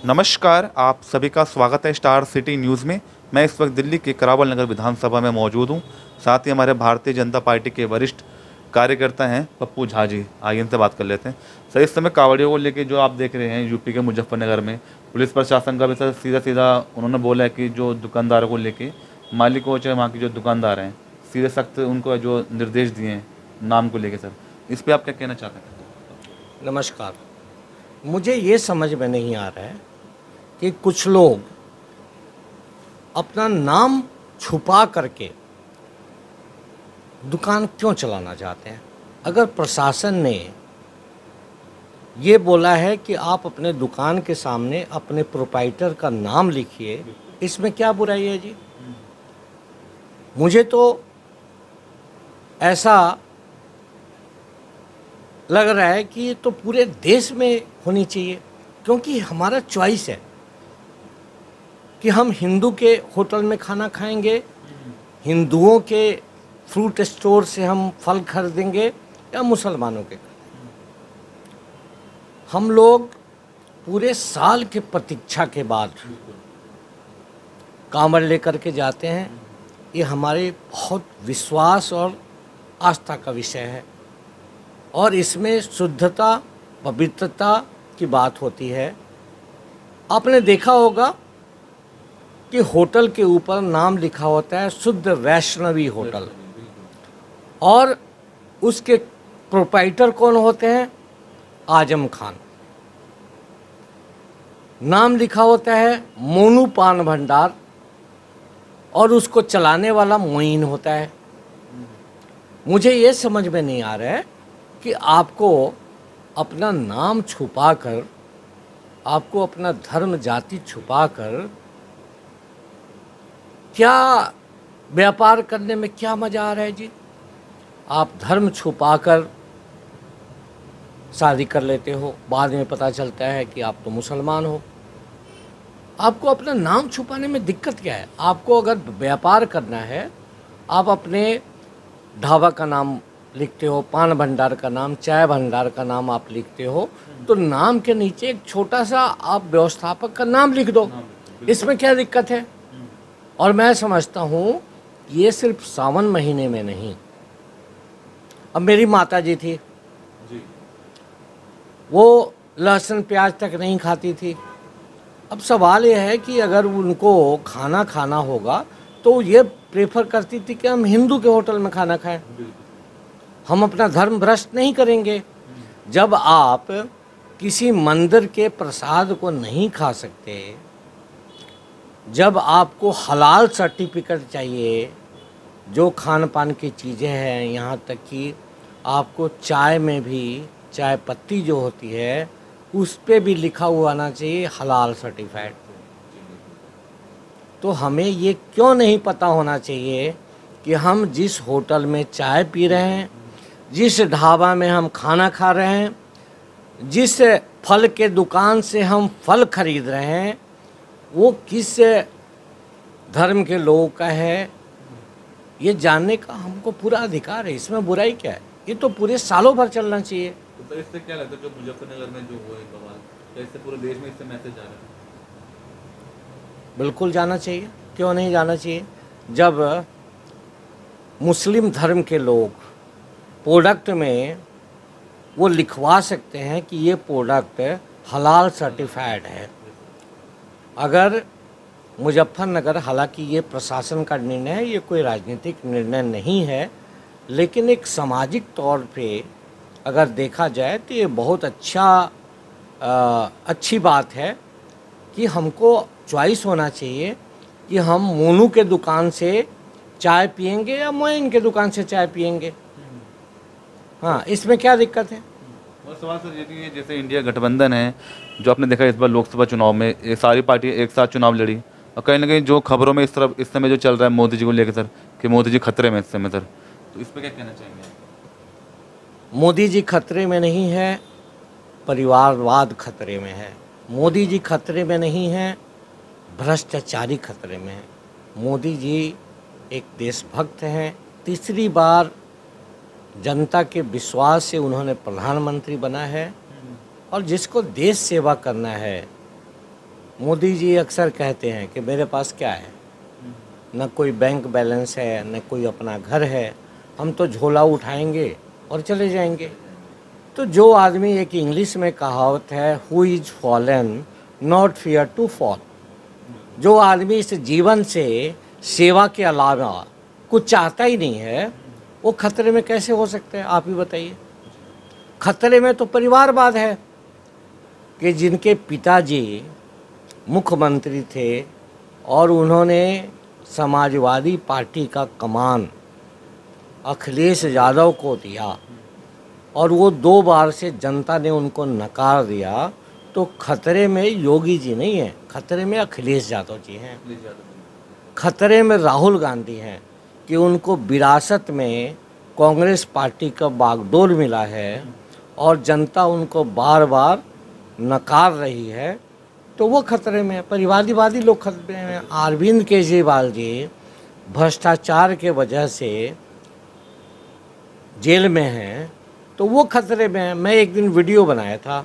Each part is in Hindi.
नमस्कार, आप सभी का स्वागत है स्टार सिटी न्यूज़ में। मैं इस वक्त दिल्ली के करावल नगर विधानसभा में मौजूद हूं। साथ ही हमारे भारतीय जनता पार्टी के वरिष्ठ कार्यकर्ता हैं पप्पू झा जी। आइए इनसे बात कर लेते हैं। सर, इस समय कांवड़ियों को लेकर जो आप देख रहे हैं यूपी के मुजफ्फरनगर में, पुलिस प्रशासन का भी सर सीधा सीधा उन्होंने बोला है कि जो दुकानदारों को लेके, मालिक हो चाहे वहाँ की जो दुकानदार हैं, सीधे सख्त उनको जो निर्देश दिए हैं नाम को लेकर। सर, इस पर आप क्या कहना चाहते हैं? नमस्कार। मुझे ये समझ में नहीं आ रहा है कि कुछ लोग अपना नाम छुपा करके दुकान क्यों चलाना चाहते हैं। अगर प्रशासन ने ये बोला है कि आप अपने दुकान के सामने अपने प्रोप्राइटर का नाम लिखिए, इसमें क्या बुराई है जी। मुझे तो ऐसा लग रहा है कि ये तो पूरे देश में होनी चाहिए, क्योंकि हमारा चॉइस है कि हम हिंदू के होटल में खाना खाएंगे, हिंदुओं के फ्रूट स्टोर से हम फल खरीदेंगे या मुसलमानों के। हम लोग पूरे साल के प्रतीक्षा के बाद कांवड़ लेकर के जाते हैं। ये हमारे बहुत विश्वास और आस्था का विषय है और इसमें शुद्धता, पवित्रता की बात होती है। आपने देखा होगा कि होटल के ऊपर नाम लिखा होता है शुद्ध वैष्णवी होटल, और उसके प्रोप्राइटर कौन होते हैं? आजम खान। नाम लिखा होता है मोनू पान भंडार और उसको चलाने वाला मोइन होता है। मुझे ये समझ में नहीं आ रहा है कि आपको अपना नाम छुपाकर, आपको अपना धर्म जाति छुपाकर क्या व्यापार करने में क्या मज़ा आ रहा है जी। आप धर्म छुपाकर शादी कर लेते हो, बाद में पता चलता है कि आप तो मुसलमान हो। आपको अपना नाम छुपाने में दिक्कत क्या है? आपको अगर व्यापार करना है, आप अपने ढाबा का नाम लिखते हो, पान भंडार का नाम, चाय भंडार का नाम आप लिखते हो, तो नाम के नीचे एक छोटा सा आप व्यवस्थापक का नाम लिख दो। इसमें क्या दिक्कत है? और मैं समझता हूँ ये सिर्फ सावन महीने में नहीं। अब मेरी माता जी थी, वो लहसुन प्याज तक नहीं खाती थी। अब सवाल ये है कि अगर उनको खाना खाना होगा तो ये प्रेफर करती थी कि हम हिंदू के होटल में खाना खाएं, हम अपना धर्म भ्रष्ट नहीं करेंगे। जब आप किसी मंदिर के प्रसाद को नहीं खा सकते, जब आपको हलाल सर्टिफिकेट चाहिए, जो खान पान की चीज़ें हैं, यहाँ तक कि आपको चाय में भी चाय पत्ती जो होती है उस पे भी लिखा हुआ आना चाहिए हलाल सर्टिफाइड। तो हमें ये क्यों नहीं पता होना चाहिए कि हम जिस होटल में चाय पी रहे हैं, जिस ढाबा में हम खाना खा रहे हैं, जिस फल के दुकान से हम फल खरीद रहे हैं, वो किस धर्म के लोगों का है, ये जानने का हमको पूरा अधिकार है। इसमें बुराई क्या है? ये तो पूरे सालों भर चलना चाहिए। तो इससे क्या लगता है जो मुजफ्फरनगर में जो हुआ है बवाल, क्या इससे पूरे देश में इससे मैसेज आ रहा है? बिल्कुल जाना चाहिए, क्यों नहीं जाना चाहिए। जब मुस्लिम धर्म के लोग प्रोडक्ट में वो लिखवा सकते हैं कि ये प्रोडक्ट हलाल सर्टिफाइड है। अगर मुजफ्फरनगर, हालांकि ये प्रशासन का निर्णय है, ये कोई राजनीतिक निर्णय नहीं है, लेकिन एक सामाजिक तौर पे अगर देखा जाए तो ये बहुत अच्छी बात है कि हमको चॉइस होना चाहिए कि हम मोनू के दुकान से चाय पियेंगे या मोइन के दुकान से चाय पियेंगे। हाँ, इसमें क्या दिक्कत है? और सवाल सर ये भी है, जैसे इंडिया गठबंधन है, जो आपने देखा इस बार लोकसभा चुनाव में ये सारी पार्टियां एक साथ चुनाव लड़ी, और कहीं ना कहीं जो खबरों में इस समय जो चल रहा है मोदी जी को लेकर सर, कि मोदी जी खतरे में इस समय सर, तो इस पर क्या कहना चाहेंगे? मोदी जी खतरे में नहीं है, परिवारवाद खतरे में है। मोदी जी खतरे में नहीं है, भ्रष्टाचारी खतरे में है। मोदी जी एक देशभक्त हैं। तीसरी बार जनता के विश्वास से उन्होंने प्रधानमंत्री बना है, और जिसको देश सेवा करना है मोदी जी अक्सर कहते हैं कि मेरे पास क्या है, न कोई बैंक बैलेंस है, न कोई अपना घर है, हम तो झोला उठाएंगे और चले जाएंगे। तो जो आदमी, एक इंग्लिश में कहावत है, who is fallen not fear to fall, जो आदमी इस जीवन से सेवा के अलावा कुछ चाहता ही नहीं है, वो खतरे में कैसे हो सकते हैं, आप ही बताइए। खतरे में तो परिवारवाद है कि जिनके पिताजी मुख्यमंत्री थे और उन्होंने समाजवादी पार्टी का कमान अखिलेश यादव को दिया और वो 2 बार से जनता ने उनको नकार दिया, तो खतरे में योगी जी नहीं हैं, खतरे में अखिलेश यादव जी हैं, खतरे में राहुल गांधी हैं कि उनको विरासत में कांग्रेस पार्टी का बागडोर मिला है और जनता उनको बार बार नकार रही है, तो वो खतरे में है। परिवारवादी लोग खतरे में हैं। अरविंद केजरीवाल जी भ्रष्टाचार के वजह से जेल में हैं, तो वो खतरे में हैं। मैं एक दिन वीडियो बनाया था,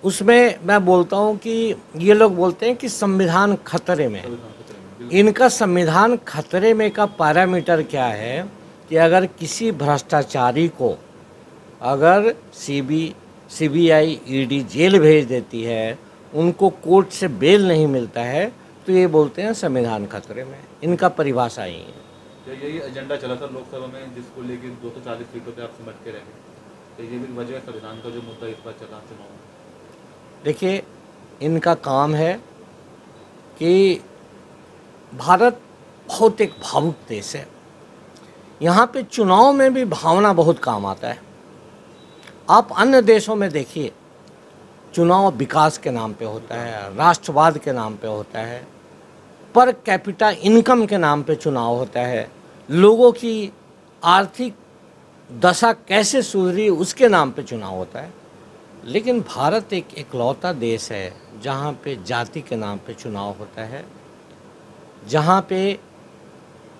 उसमें मैं बोलता हूँ कि ये लोग बोलते हैं कि संविधान खतरे में है। इनका संविधान खतरे में का पैरामीटर क्या है कि अगर किसी भ्रष्टाचारी को अगर सीबीआई ईडी जेल भेज देती है, उनको कोर्ट से बेल नहीं मिलता है, तो ये बोलते हैं संविधान खतरे में। इनका परिभाषा ही है। तो यही एजेंडा चला था लोकसभा में, जिसको लेकर 240 सीटों पे आप सिमट के रह गए, तो ये भी वजह है संविधान का जो मुद्दा इस बार चला चुनाव में। देखिए, इनका काम है कि भारत बहुत एक भावुक देश है, यहाँ पे चुनाव में भी भावना बहुत काम आता है। आप अन्य देशों में देखिए, चुनाव विकास के नाम पे होता है, राष्ट्रवाद के नाम पे होता है, पर कैपिटा इनकम के नाम पे चुनाव होता है, लोगों की आर्थिक दशा कैसे सुधरी उसके नाम पे चुनाव होता है। लेकिन भारत एक इकलौता देश है जहाँ पे जाति के नाम पे चुनाव होता है, जहाँ पे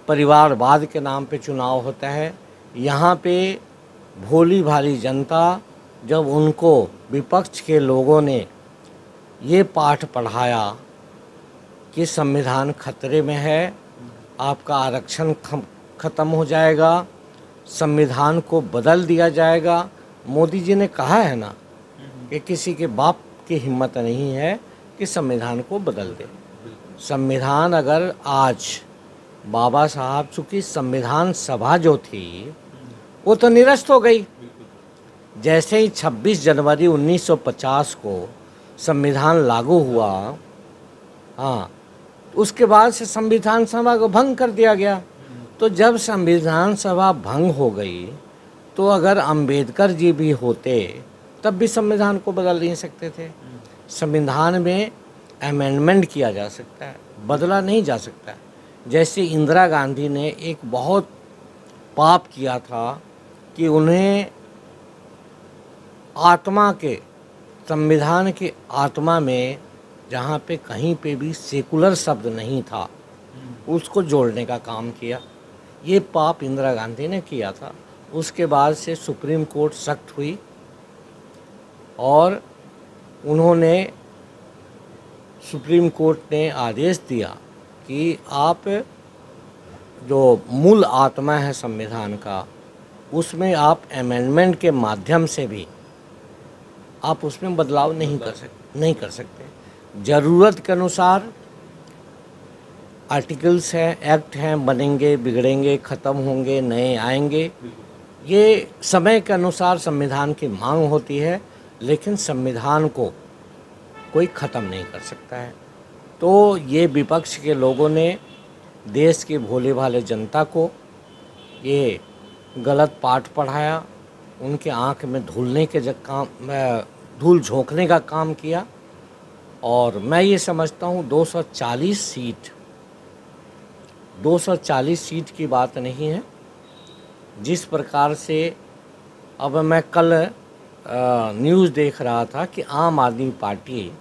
परिवारवाद के नाम पे चुनाव होता है। यहाँ पे भोली भाली जनता, जब उनको विपक्ष के लोगों ने ये पाठ पढ़ाया कि संविधान खतरे में है, आपका आरक्षण ख़त्म हो जाएगा, संविधान को बदल दिया जाएगा। मोदी जी ने कहा है ना कि किसी के बाप की हिम्मत नहीं है कि संविधान को बदल दे। संविधान अगर आज बाबा साहब, चूँकि संविधान सभा जो थी वो तो निरस्त हो गई। जैसे ही 26 जनवरी 1950 को संविधान लागू हुआ, हाँ, उसके बाद से संविधान सभा को भंग कर दिया गया। तो जब संविधान सभा भंग हो गई, तो अगर अंबेडकर जी भी होते तब भी संविधान को बदल नहीं सकते थे। संविधान में अमेंडमेंट किया जा सकता है, बदला नहीं जा सकता। जैसे इंदिरा गांधी ने एक बहुत पाप किया था कि उन्हें आत्मा के, संविधान के आत्मा में जहाँ पे कहीं पे भी सेकुलर शब्द नहीं था, उसको जोड़ने का काम किया। ये पाप इंदिरा गांधी ने किया था। उसके बाद से सुप्रीम कोर्ट सख्त हुई और उन्होंने, सुप्रीम कोर्ट ने आदेश दिया कि आप जो मूल आत्मा है संविधान का, उसमें आप अमेंडमेंट के माध्यम से भी आप उसमें बदलाव नहीं कर सकते। ज़रूरत के अनुसार आर्टिकल्स हैं, एक्ट हैं, बनेंगे, बिगड़ेंगे, ख़त्म होंगे, नए आएंगे। ये समय के अनुसार संविधान की मांग होती है, लेकिन संविधान को कोई ख़त्म नहीं कर सकता है। तो ये विपक्ष के लोगों ने देश की भोले भाले जनता को ये गलत पाठ पढ़ाया, उनके आँख में धूल झोंकने का काम किया। और मैं ये समझता हूँ 240 सीट की बात नहीं है। जिस प्रकार से, अब मैं कल न्यूज़ देख रहा था कि आम आदमी पार्टी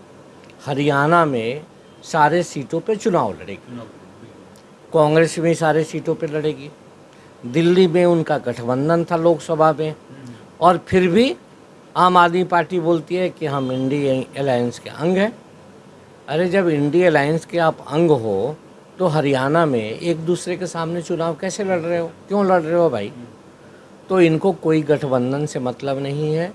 हरियाणा में सारे सीटों पे चुनाव लड़ेगी, कांग्रेस में सारे सीटों पे लड़ेगी, दिल्ली में उनका गठबंधन था लोकसभा में, और फिर भी आम आदमी पार्टी बोलती है कि हम इंडिया अलायंस के अंग हैं। अरे जब इंडिया अलायंस के आप अंग हो तो हरियाणा में एक दूसरे के सामने चुनाव कैसे लड़ रहे हो, क्यों लड़ रहे हो भाई? तो इनको कोई गठबंधन से मतलब नहीं है,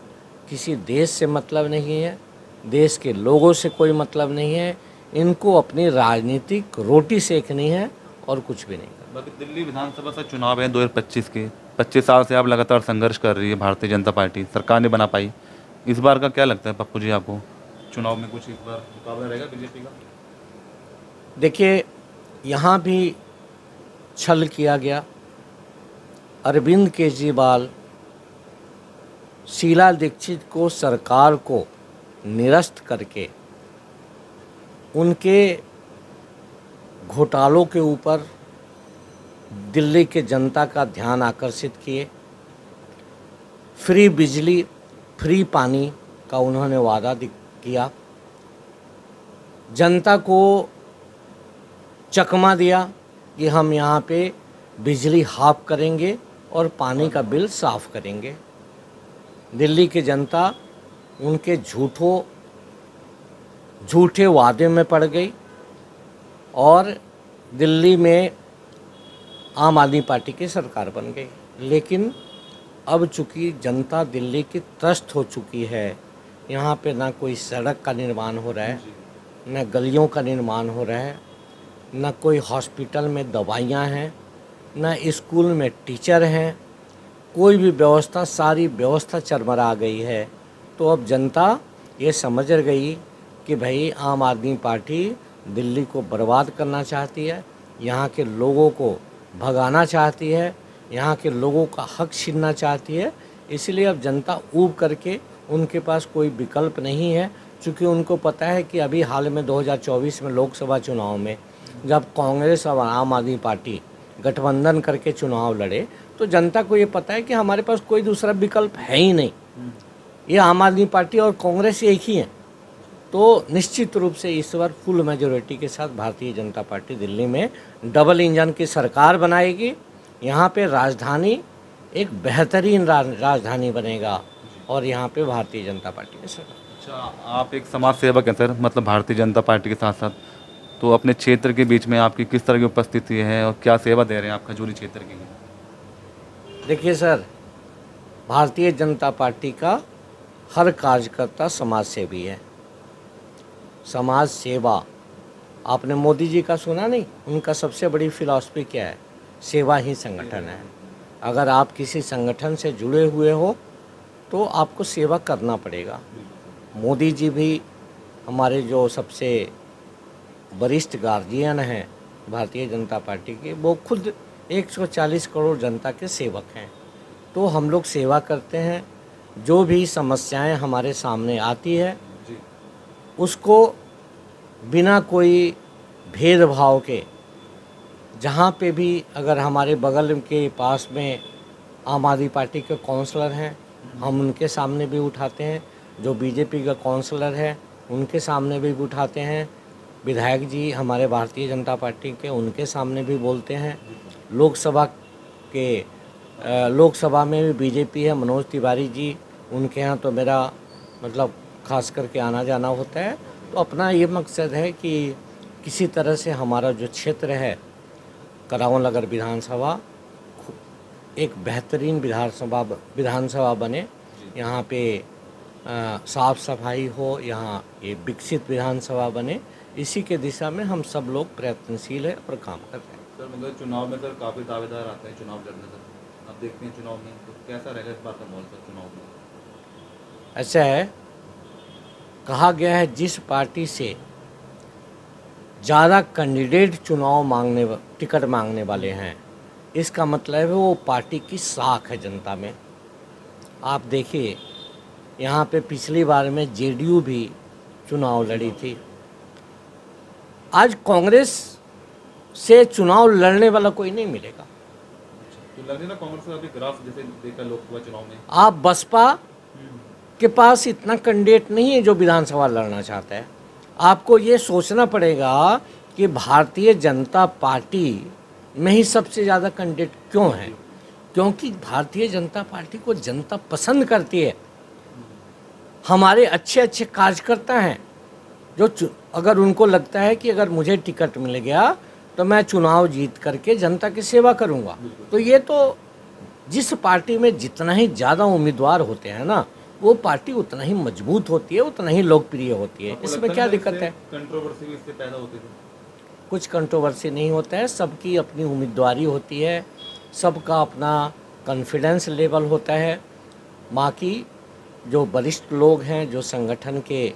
किसी देश से मतलब नहीं है, देश के लोगों से कोई मतलब नहीं है। इनको अपनी राजनीतिक रोटी सेकनी है और कुछ भी नहीं करना। बाकी दिल्ली विधानसभा से चुनाव है 2025 के, 25 साल से आप लगातार संघर्ष कर रही है भारतीय जनता पार्टी, सरकार नहीं बना पाई। इस बार का क्या लगता है पप्पू जी आपको, चुनाव में कुछ इस बार मुकाबला रहेगा बीजेपी का? देखिए, यहाँ भी छल किया गया। अरविंद केजरीवाल शीला दीक्षित को, सरकार को निरस्त करके उनके घोटालों के ऊपर दिल्ली के जनता का ध्यान आकर्षित किए। फ्री बिजली, फ्री पानी का उन्होंने वादा किया। जनता को चकमा दिया कि हम यहाँ पे बिजली हाफ करेंगे और पानी का बिल साफ करेंगे। दिल्ली की जनता उनके झूठे वादे में पड़ गई और दिल्ली में आम आदमी पार्टी की सरकार बन गई। लेकिन अब चूँकि जनता दिल्ली की त्रस्त हो चुकी है, यहाँ पे ना कोई सड़क का निर्माण हो रहा है, न गलियों का निर्माण हो रहा है, न कोई हॉस्पिटल में दवाइयाँ हैं, न स्कूल में टीचर हैं, कोई भी व्यवस्था, सारी व्यवस्था चरमरा गई है। तो अब जनता ये समझ गई कि भाई आम आदमी पार्टी दिल्ली को बर्बाद करना चाहती है, यहाँ के लोगों को भगाना चाहती है, यहाँ के लोगों का हक छीनना चाहती है। इसलिए अब जनता ऊब करके उनके पास कोई विकल्प नहीं है, क्योंकि उनको पता है कि अभी हाल में 2024 में लोकसभा चुनाव में जब कांग्रेस और आम आदमी पार्टी गठबंधन करके चुनाव लड़े तो जनता को ये पता है कि हमारे पास कोई दूसरा विकल्प है ही नहीं, ये आम आदमी पार्टी और कांग्रेस एक ही हैं। तो निश्चित रूप से इस बार फुल मेजोरिटी के साथ भारतीय जनता पार्टी दिल्ली में डबल इंजन की सरकार बनाएगी। यहाँ पे राजधानी एक बेहतरीन राजधानी बनेगा और यहाँ पे भारतीय जनता पार्टी की सरकार। अच्छा, आप एक समाज सेवक हैं सर, मतलब भारतीय जनता पार्टी के साथ साथ, तो अपने क्षेत्र के बीच में आपकी किस तरह की उपस्थिति है और क्या सेवा दे रहे हैं आप खजूरी क्षेत्र की? देखिए सर, भारतीय जनता पार्टी का हर कार्यकर्ता समाज सेवी है। समाज सेवा, आपने मोदी जी का सुना नहीं? उनका सबसे बड़ी फिलॉसफी क्या है? सेवा ही संगठन है। अगर आप किसी संगठन से जुड़े हुए हो तो आपको सेवा करना पड़ेगा। मोदी जी भी हमारे जो सबसे वरिष्ठ गार्जियन हैं भारतीय जनता पार्टी के, वो खुद 140 करोड़ जनता के सेवक हैं। तो हम लोग सेवा करते हैं। जो भी समस्याएं हमारे सामने आती है उसको बिना कोई भेदभाव के, जहाँ पे भी अगर हमारे बगल के पास में आम आदमी पार्टी के काउंसलर हैं, हम उनके सामने भी उठाते हैं। जो बीजेपी का काउंसलर है उनके सामने भी उठाते हैं। विधायक जी हमारे भारतीय जनता पार्टी के, उनके सामने भी बोलते हैं। लोकसभा में भी बीजेपी है, मनोज तिवारी जी, उनके यहाँ तो मेरा मतलब खास करके आना जाना होता है। तो अपना ये मकसद है कि किसी तरह से हमारा जो क्षेत्र है करावल नगर विधानसभा एक बेहतरीन विधानसभा बने। यहाँ पे साफ सफाई हो, यहाँ ये विकसित विधानसभा बने। इसी के दिशा में हम सब लोग प्रयत्नशील है और काम कर रहे हैं। सर मगर चुनाव में सर काफ़ी दावेदार आते हैं चुनाव लड़ने सर, अब देखते हैं चुनाव में तो कैसा रहेगा इस बार का माहौल सर चुनाव में? ऐसा है, कहा गया है जिस पार्टी से ज़्यादा कैंडिडेट टिकट मांगने वाले हैं, इसका मतलब है वो पार्टी की साख है जनता में। आप देखिए, यहाँ पे पिछली बार में जेडीयू भी चुनाव लड़ी थी। आज कांग्रेस से चुनाव लड़ने वाला कोई नहीं मिलेगा। तो लगे ना कांग्रेस का अभी ग्राफ जैसे देखा लोकसभा चुनाव में, आप बसपा के पास इतना कैंडिडेट नहीं है जो विधानसभा लड़ना चाहता है। आपको ये सोचना पड़ेगा कि भारतीय जनता पार्टी में ही सबसे ज़्यादा कैंडिडेट क्यों है? क्योंकि भारतीय जनता पार्टी को जनता पसंद करती है। हमारे अच्छे अच्छे कार्यकर्ता हैं अगर उनको लगता है कि अगर मुझे टिकट मिल गया तो मैं चुनाव जीत करके जनता की सेवा करूंगा, तो ये तो जिस पार्टी में जितना ही ज़्यादा उम्मीदवार होते हैं ना, वो पार्टी उतना ही मजबूत होती है, उतना ही लोकप्रिय होती है। इसमें क्या दिक्कत है? कंट्रोवर्सी भी इससे पैदा होती थी। कुछ कंट्रोवर्सी नहीं होता है, सबकी अपनी उम्मीदवारी होती है, सबका अपना कॉन्फिडेंस लेवल होता है। बाकी जो वरिष्ठ लोग हैं, जो संगठन के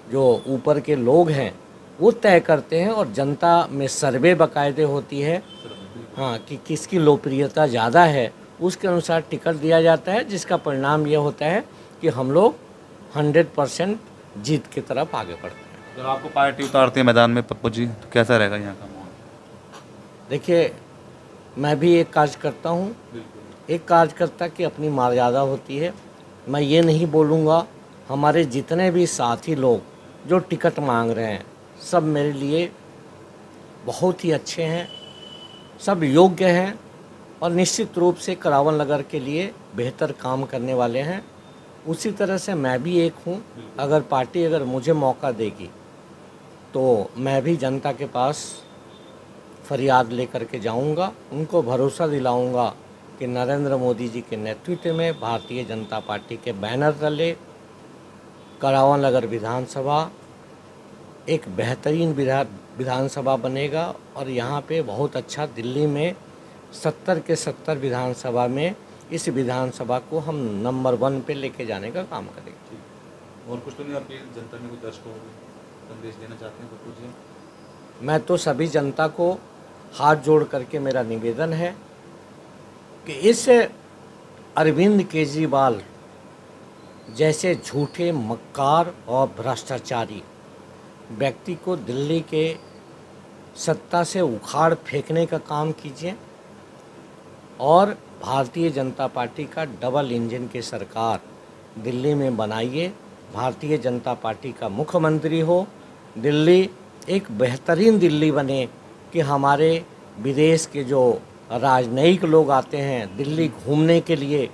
जो ऊपर के लोग हैं, वो तय करते हैं, और जनता में सर्वे बाकायदे होती है, हाँ, कि किसकी लोकप्रियता ज़्यादा है, उसके अनुसार टिकट दिया जाता है, जिसका परिणाम ये होता है कि हम लोग 100% जीत की तरफ आगे बढ़ते हैं। जब आपको पार्टी उतारती है मैदान में पप्पू जी, तो कैसा रहेगा यहाँ का माहौल? देखिए, मैं भी एक कार्यकर्ता हूँ, एक कार्यकर्ता की अपनी मर्यादा होती है। मैं ये नहीं बोलूँगा, हमारे जितने भी साथी लोग जो टिकट मांग रहे हैं, सब मेरे लिए बहुत ही अच्छे हैं, सब योग्य हैं, और निश्चित रूप से करावल नगर के लिए बेहतर काम करने वाले हैं। उसी तरह से मैं भी एक हूँ। अगर पार्टी अगर मुझे मौका देगी तो मैं भी जनता के पास फरियाद लेकर के जाऊँगा, उनको भरोसा दिलाऊँगा कि नरेंद्र मोदी जी के नेतृत्व में भारतीय जनता पार्टी के बैनर तले करावल नगर विधानसभा एक बेहतरीन विधानसभा बनेगा, और यहाँ पे बहुत अच्छा, दिल्ली में 70 के 70 विधानसभा में इस विधानसभा को हम नंबर 1 पे लेके जाने का काम करेंगे। और कुछ तो नहीं, आपकी जनता में कुछ दर्शकों को संदेश देना चाहते हैं पप्पू जी? मैं तो सभी जनता को हाथ जोड़ करके मेरा निवेदन है कि इस अरविंद केजरीवाल जैसे झूठे, मक्कार और भ्रष्टाचारी व्यक्ति को दिल्ली के सत्ता से उखाड़ फेंकने का काम कीजिए, और भारतीय जनता पार्टी का डबल इंजन की सरकार दिल्ली में बनाइए। भारतीय जनता पार्टी का मुख्यमंत्री हो, दिल्ली एक बेहतरीन दिल्ली बने, कि हमारे विदेश के जो राजनयिक लोग आते हैं दिल्ली घूमने के लिए,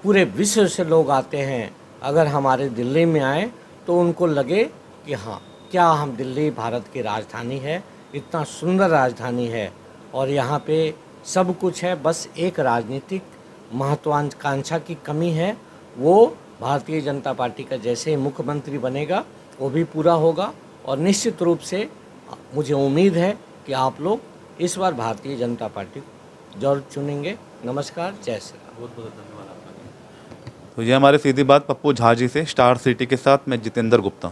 पूरे विश्व से लोग आते हैं, अगर हमारे दिल्ली में आए तो उनको लगे कि हाँ, क्या हम दिल्ली भारत की राजधानी है, इतना सुंदर राजधानी है, और यहाँ पे सब कुछ है, बस एक राजनीतिक महत्वाकांक्षा की कमी है। वो भारतीय जनता पार्टी का जैसे ही मुख्यमंत्री बनेगा वो भी पूरा होगा, और निश्चित रूप से मुझे उम्मीद है कि आप लोग इस बार भारतीय जनता पार्टी जरूर चुनेंगे। नमस्कार, जय श्री राम। बहुत बहुत धन्यवाद आपका। तो ये हमारे सीधी बात पप्पू झा जी से, स्टार सिटी के साथ मैं जितेंद्र गुप्ता।